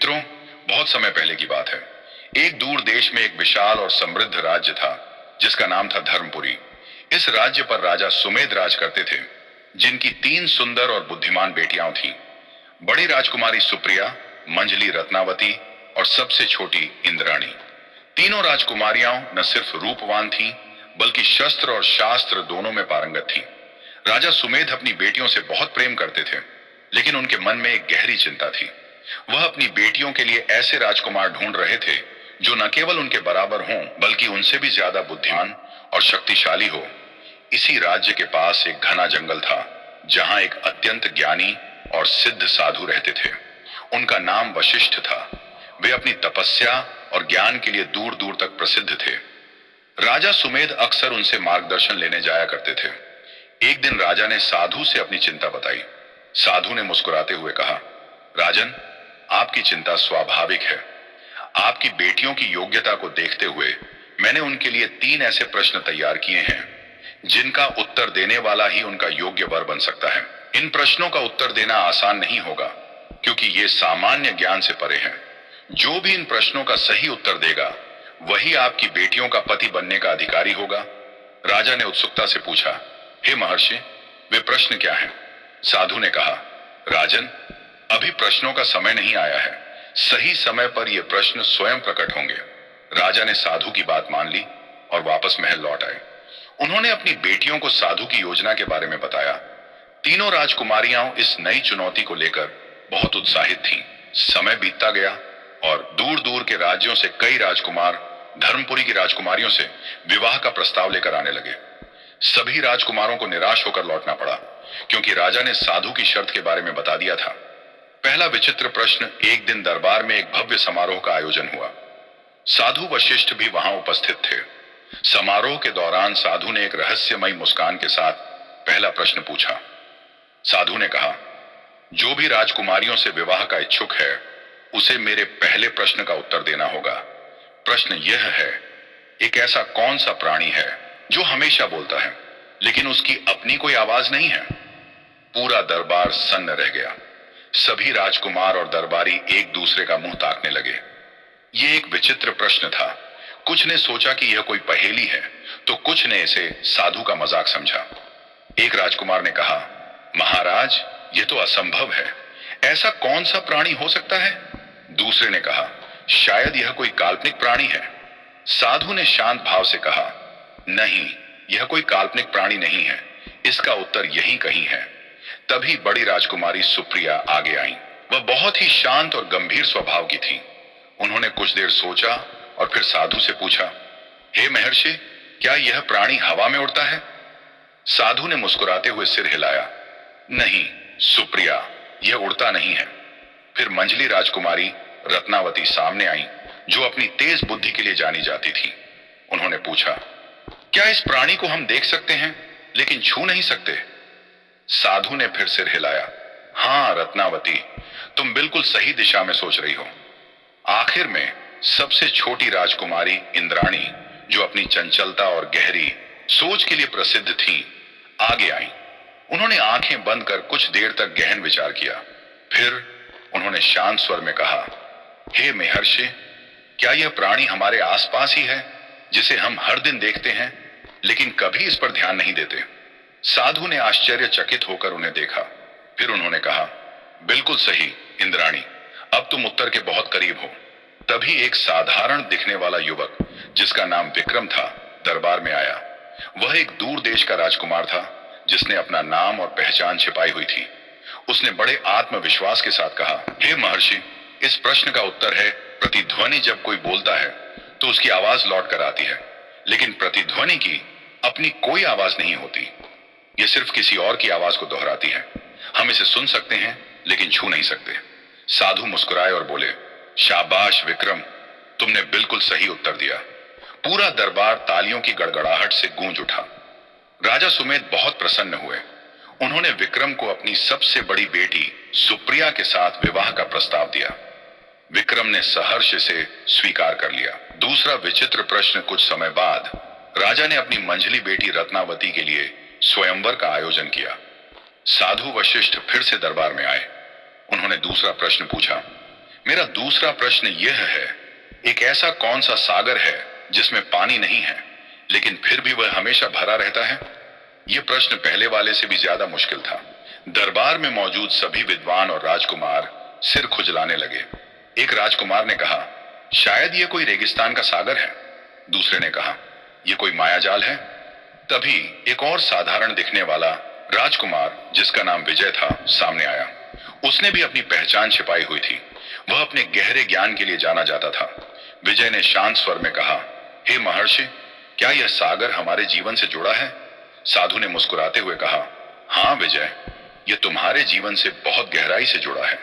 मित्रों, बहुत समय पहले की बात है। एक दूर देश में एक विशाल और समृद्ध राज्य था जिसका नाम था धर्मपुरी। इस राज्य पर राजा सुमेध राज करते थे, जिनकी 3 सुंदर और बुद्धिमान बेटियां थीं। बड़ी राजकुमारी सुप्रिया, मंझली रत्नावती और सबसे छोटी इंद्राणी। तीनों राजकुमारियां न सिर्फ रूपवान थीं, बल्कि शस्त्र और शास्त्र दोनों में पारंगत थीं। राजा सुमेध अपनी बेटियों से बहुत प्रेम करते थे, लेकिन उनके मन में एक गहरी चिंता थी। वह अपनी बेटियों के लिए ऐसे राजकुमार ढूंढ रहे थे जो न केवल उनके बराबर हों, बल्कि उनसे भी ज्यादा बुद्धिमान और शक्तिशाली हो। इसी राज्य के पास एक घना जंगल था, जहां एक अत्यंत ज्ञानी और सिद्ध साधु रहते थे। उनका नाम वशिष्ठ था। वे अपनी तपस्या और ज्ञान के लिए दूर दूर तक प्रसिद्ध थे। राजा सुमेध अक्सर उनसे मार्गदर्शन लेने जाया करते थे। एक दिन राजा ने साधु से अपनी चिंता बताई। साधु ने मुस्कुराते हुए कहा, राजन, आपकी चिंता स्वाभाविक है। आपकी बेटियों की योग्यता को देखते हुए मैंने उनके लिए 3 ऐसे प्रश्न तैयार किए हैं जिनका उत्तर देने वाला ही उनका योग्य वर बन सकता है। इन प्रश्नों का उत्तर देना आसान नहीं होगा, क्योंकि ये सामान्य ज्ञान से परे हैं। जो भी इन प्रश्नों का सही उत्तर देगा, वही आपकी बेटियों का पति बनने का अधिकारी होगा। राजा ने उत्सुकता से पूछा, हे महर्षि, वे प्रश्न क्या हैं? साधु ने कहा, राजन, अभी प्रश्नों का समय नहीं आया है। सही समय पर ये प्रश्न स्वयं प्रकट होंगे। राजा ने साधु की बात मान ली और वापस महल लौट आए। उन्होंने अपनी बेटियों को साधु की योजना के बारे में बताया। तीनों राजकुमारियां इस नई चुनौती को लेकर बहुत उत्साहित थीं। समय बीतता गया और दूर दूर के राज्यों से कई राजकुमार धर्मपुरी की राजकुमारियों से विवाह का प्रस्ताव लेकर आने लगे। सभी राजकुमारों को निराश होकर लौटना पड़ा, क्योंकि राजा ने साधु की शर्त के बारे में बता दिया था। पहला विचित्र प्रश्न, एक दिन दरबार में एक भव्य समारोह का आयोजन हुआ। साधु वशिष्ठ भी वहां उपस्थित थे। समारोह के दौरान साधु ने एक रहस्यमयी मुस्कान के साथ पहला प्रश्न पूछा। साधु ने कहा, जो भी राजकुमारियों से विवाह का इच्छुक है, उसे मेरे पहले प्रश्न का उत्तर देना होगा। प्रश्न यह है, एक ऐसा कौन सा प्राणी है जो हमेशा बोलता है, लेकिन उसकी अपनी कोई आवाज नहीं है? पूरा दरबार सन्न रह गया। सभी राजकुमार और दरबारी एक दूसरे का मुंह ताकने लगे। यह एक विचित्र प्रश्न था। कुछ ने सोचा कि यह कोई पहेली है, तो कुछ ने इसे साधु का मजाक समझा। एक राजकुमार ने कहा, महाराज, यह तो असंभव है। ऐसा कौन सा प्राणी हो सकता है? दूसरे ने कहा, शायद यह कोई काल्पनिक प्राणी है। साधु ने शांत भाव से कहा, नहीं, यह कोई काल्पनिक प्राणी नहीं है। इसका उत्तर यहीं कहीं है। तभी बड़ी राजकुमारी सुप्रिया आगे आई। वह बहुत ही शांत और गंभीर स्वभाव की थी। उन्होंने कुछ देर सोचा और फिर साधु से पूछा, हे महर्षि, क्या यह प्राणी हवा में उड़ता है? साधु ने मुस्कुराते हुए सिर हिलाया, नहीं सुप्रिया, यह उड़ता नहीं है। फिर मंझली राजकुमारी रत्नावती सामने आई, जो अपनी तेज बुद्धि के लिए जानी जाती थी। उन्होंने पूछा, क्या इस प्राणी को हम देख सकते हैं लेकिन छू नहीं सकते? साधु ने फिर सिर हिलाया, हां रत्नावती, तुम बिल्कुल सही दिशा में सोच रही हो। आखिर में सबसे छोटी राजकुमारी इंद्राणी, जो अपनी चंचलता और गहरी सोच के लिए प्रसिद्ध थी, आगे आई। उन्होंने आंखें बंद कर कुछ देर तक गहन विचार किया। फिर उन्होंने शांत स्वर में कहा, हे महर्षि, क्या यह प्राणी हमारे आसपास ही है, जिसे हम हर दिन देखते हैं लेकिन कभी इस पर ध्यान नहीं देते? साधु ने आश्चर्यचकित होकर उन्हें देखा। फिर उन्होंने कहा, बिल्कुल सही इंद्राणी, अब तुम उत्तर के बहुत करीब हो। तभी एक साधारण दिखने वाला युवक, जिसका नाम विक्रम था, दरबार में आया। वह एक दूर देश का राजकुमार था, जिसने अपना नाम और पहचान छिपाई हुई थी। उसने बड़े आत्मविश्वास के साथ कहा, हे महर्षि, इस प्रश्न का उत्तर है, प्रतिध्वनि जब कोई बोलता है तो उसकी आवाज लौट कर आती है, लेकिन प्रतिध्वनि की अपनी कोई आवाज नहीं होती। यह सिर्फ किसी और की आवाज को दोहराती है। हम इसे सुन सकते हैं लेकिन छू नहीं सकते। साधु मुस्कुराए और बोले, शाबाश विक्रम, तुमने बिल्कुल सही उत्तर दिया। पूरा दरबार तालियों की गड़गड़ाहट से गूंज उठा। राजा सुमेध बहुत प्रसन्न हुए। उन्होंने विक्रम को अपनी सबसे बड़ी बेटी सुप्रिया के साथ विवाह का प्रस्ताव दिया। विक्रम ने सहर्ष से स्वीकार कर लिया। दूसरा विचित्र प्रश्न, कुछ समय बाद राजा ने अपनी मंझली बेटी रत्नावती के लिए स्वयंवर का आयोजन किया। साधु वशिष्ठ फिर से दरबार में आए। उन्होंने दूसरा प्रश्न पूछा, मेरा दूसरा प्रश्न यह है, एक ऐसा कौन सा सागर है जिसमें पानी नहीं है लेकिन फिर भी वह हमेशा भरा रहता है? यह प्रश्न पहले वाले से भी ज्यादा मुश्किल था। दरबार में मौजूद सभी विद्वान और राजकुमार सिर खुजलाने लगे। एक राजकुमार ने कहा, शायद यह कोई रेगिस्तान का सागर है। दूसरे ने कहा, यह कोई मायाजाल है। तभी एक और साधारण दिखने वाला राजकुमार जिसका नाम विजय था सामने आया। उसने भी अपनी पहचान छिपाई हुई थी। वह अपने गहरे ज्ञान के लिए जाना जाता था। विजय ने शांत स्वर में कहा, हे महर्षि, क्या यह सागर हमारे जीवन से जुड़ा है? साधु ने मुस्कुराते हुए कहा, हाँ विजय, यह तुम्हारे जीवन से बहुत गहराई से जुड़ा है।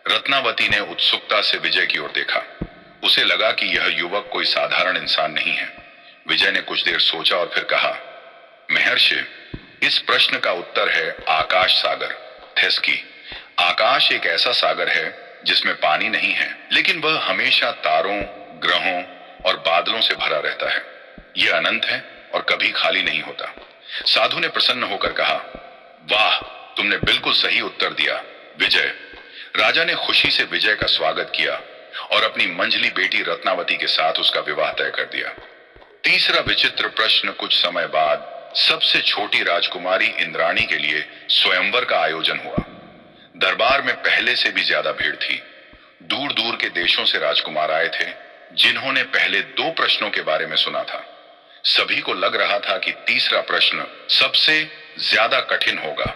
रत्नावती ने उत्सुकता से विजय की ओर देखा। उसे लगा कि यह युवक कोई साधारण इंसान नहीं है। विजय ने कुछ देर सोचा और फिर कहा, महर्षि, इस प्रश्न का उत्तर है आकाश सागर, थेस्की। आकाश एक ऐसा सागर है जिसमें पानी नहीं है, लेकिन वह हमेशा तारों, ग्रहों और बादलों से भरा रहता है। यह अनंत है और कभी खाली नहीं होता। साधु ने प्रसन्न होकर कहा, वाह, तुमने बिल्कुल सही उत्तर दिया विजय। राजा ने खुशी से विजय का स्वागत किया और अपनी मंझली बेटी रत्नावती के साथ उसका विवाह तय कर दिया। तीसरा विचित्र प्रश्न कुछ समय बाद सबसे छोटी राजकुमारी इंद्राणी के लिए स्वयंवर का आयोजन हुआ। दरबार में पहले से भी ज्यादा भीड़ थी। दूर दूर के देशों से राजकुमार आए थे जिन्होंने पहले 2 प्रश्नों के बारे में सुना था। सभी को लग रहा था कि तीसरा प्रश्न सबसे ज्यादा कठिन होगा।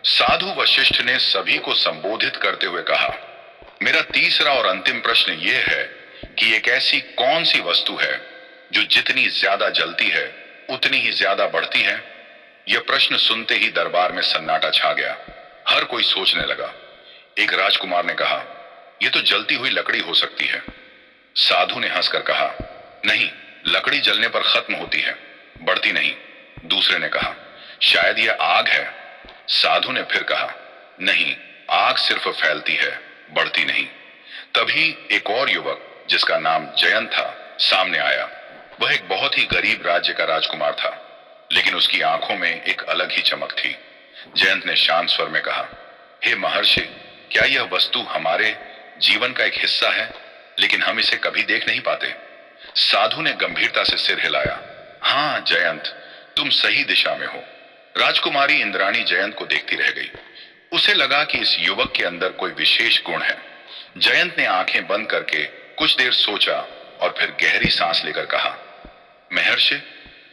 साधु वशिष्ठ ने सभी को संबोधित करते हुए कहा, मेरा तीसरा और अंतिम प्रश्न यह है कि एक ऐसी कौन सी वस्तु है जो जितनी ज्यादा जलती है उतनी ही ज्यादा बढ़ती है? यह प्रश्न सुनते ही दरबार में सन्नाटा छा गया। हर कोई सोचने लगा। एक राजकुमार ने कहा, यह तो जलती हुई लकड़ी हो सकती है। साधु ने हंसकर कहा, नहीं, लकड़ी जलने पर खत्म होती है, बढ़ती नहीं। दूसरे ने कहा, शायद यह आग है। साधु ने फिर कहा, नहीं, आग सिर्फ फैलती है, बढ़ती नहीं। तभी एक और युवक जिसका नाम जयंत था सामने आया। वह एक बहुत ही गरीब राज्य का राजकुमार था, लेकिन उसकी आंखों में एक अलग ही चमक थी। जयंत ने शांत स्वर में कहा, हे महर्षि, क्या यह वस्तु हमारे जीवन का एक हिस्सा है, लेकिन हम इसे कभी देख नहीं पाते? साधु ने गंभीरता से सिर हिलाया। हाँ जयंत, तुम सही दिशा में हो। राजकुमारी इंद्राणी जयंत को देखती रह गई। उसे लगा कि इस युवक के अंदर कोई विशेष गुण है। जयंत ने आंखें बंद करके कुछ देर सोचा और फिर गहरी सांस लेकर कहा, महर्षि,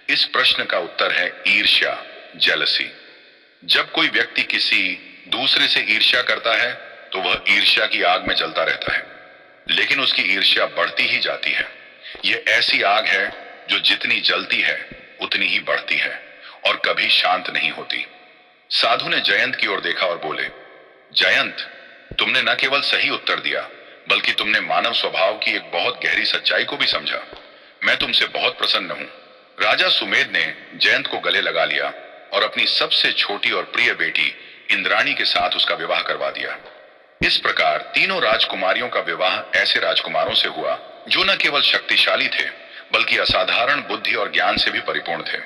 इस प्रश्न का उत्तर है ईर्ष्या, जेलसी। जब कोई व्यक्ति किसी दूसरे से ईर्ष्या करता है तो वह ईर्ष्या की आग में जलता रहता है, लेकिन उसकी ईर्ष्या बढ़ती ही जाती है। यह ऐसी आग है जो जितनी जलती है उतनी ही बढ़ती है और कभी शांत नहीं होती। साधु ने जयंत की ओर देखा और बोले, जयंत, तुमने न केवल सही उत्तर दिया बल्कि तुमने मानव स्वभाव की एक बहुत गहरी सच्चाई को भी समझा। मैं तुमसे बहुत प्रसन्न हूं। राजा सुमेध ने जयंत को गले लगा लिया और अपनी सबसे छोटी और प्रिय बेटी इंद्राणी के साथ उसका विवाह करवा दिया। इस प्रकार तीनों राजकुमारियों का विवाह ऐसे राजकुमारों से हुआ जो न केवल शक्तिशाली थे बल्कि असाधारण बुद्धि और ज्ञान से भी परिपूर्ण थे।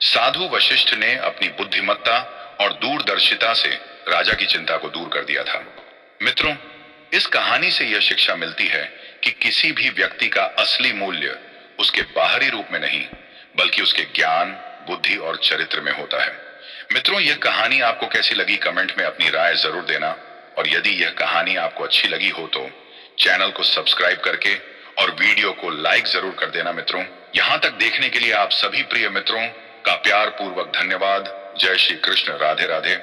साधु वशिष्ठ ने अपनी बुद्धिमत्ता और दूरदर्शिता से राजा की चिंता को दूर कर दिया था। मित्रों, इस कहानी से यह शिक्षा मिलती है कि किसी भी व्यक्ति का असली मूल्य उसके बाहरी रूप में नहीं बल्कि उसके ज्ञान, बुद्धि और चरित्र में होता है। मित्रों, यह कहानी आपको कैसी लगी कमेंट में अपनी राय जरूर देना, और यदि यह कहानी आपको अच्छी लगी हो तो चैनल को सब्सक्राइब करके और वीडियो को लाइक जरूर कर देना। मित्रों, यहां तक देखने के लिए आप सभी प्रिय मित्रों का प्यार पूर्वक धन्यवाद। जय श्री कृष्ण। राधे राधे।